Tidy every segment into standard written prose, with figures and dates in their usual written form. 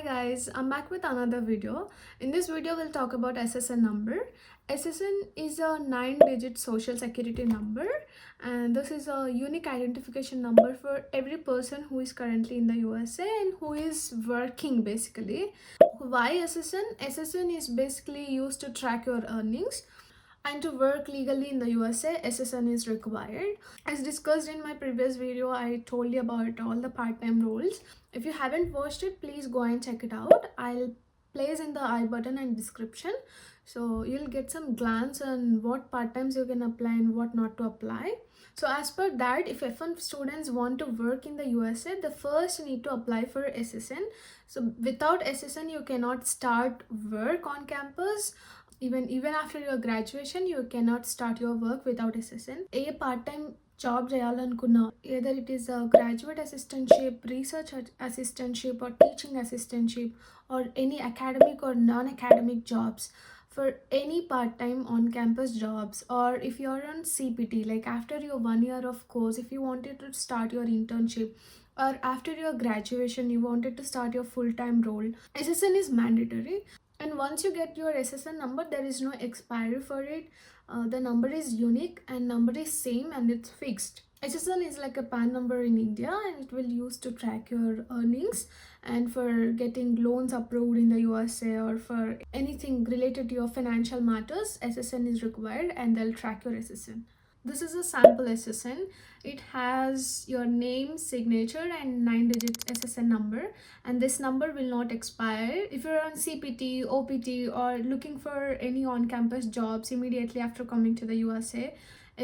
Hi guys, I'm back with another video. In this video, we'll talk about SSN number. SSN is a 9-digit social security number, and this is a unique identification number for every person who is currently in the USA and who is working basically. Why SSN? SSN is basically used to track your earnings. And to work legally in the USA, SSN is required. As discussed in my previous video, I told you about all the part-time roles. If you haven't watched it, please go and check it out. I'll place in the I button and description. So you'll get some glance on what part-times you can apply and what not to apply. So as per that, if F1 students want to work in the USA, they first need to apply for SSN. So without SSN, you cannot start work on campus. Even after your graduation, you cannot start your work without SSN. A part-time job చేయాలనుకున్నా, either it is a graduate assistantship, research assistantship, or teaching assistantship, or any academic or non-academic jobs, for any part-time on-campus jobs, or if you're on CPT, like after your 1 year of course, if you wanted to start your internship, or after your graduation you wanted to start your full-time role, SSN is mandatory. And once you get your SSN number, there is no expiry for it. The number is unique and number is same and it's fixed. SSN is like a PAN number in India, and it will use to track your earnings and for getting loans approved in the USA, or for anything related to your financial matters. SSN is required and they'll track your SSN. This is a sample SSN. It has your name, signature, and 9-digit SSN number, and this number will not expire. If you're on CPT, OPT, or looking for any on-campus jobs immediately after coming to the USA,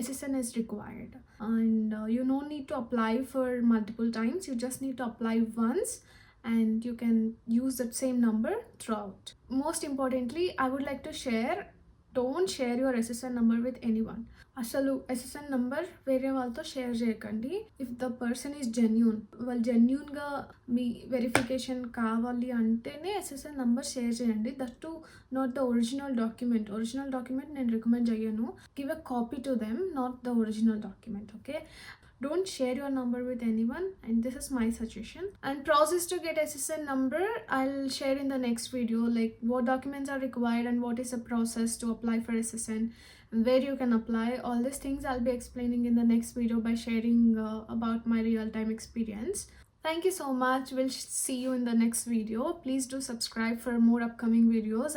SSN is required. And you don't need to apply for multiple times. You just need to apply once, and you can use that same number throughout. Most importantly, I would like to share, don't share your SSN number with anyone. అసలు SSN number వేరే వాళ్ళతో share చేయకండి. If the person is genuine, వాళ్ళు జెన్యూన్గా మీ verification కావాలి అంటేనే SSN number share చేయండి. That to not the original document నేను రికమెండ్ చేయను. Give a copy to them, not the original document. Okay, don't share your number with anyone, and this is my suggestion. And process to get SSN number, I'll share in the next video, like what documents are required and what is the process to apply for SSN, where you can apply. All these things I'll be explaining in the next video by sharing about my real-time experience. Thank you so much. We'll see you in the next video. Please do subscribe for more upcoming videos.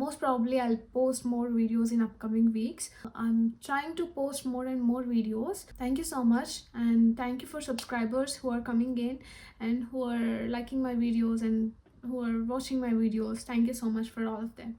Most probably I'll post more videos in upcoming weeks. I'm trying to post more and more videos. Thank you so much, and thank you for subscribers who are coming in and who are liking my videos and who are watching my videos. Thank you so much for all of them.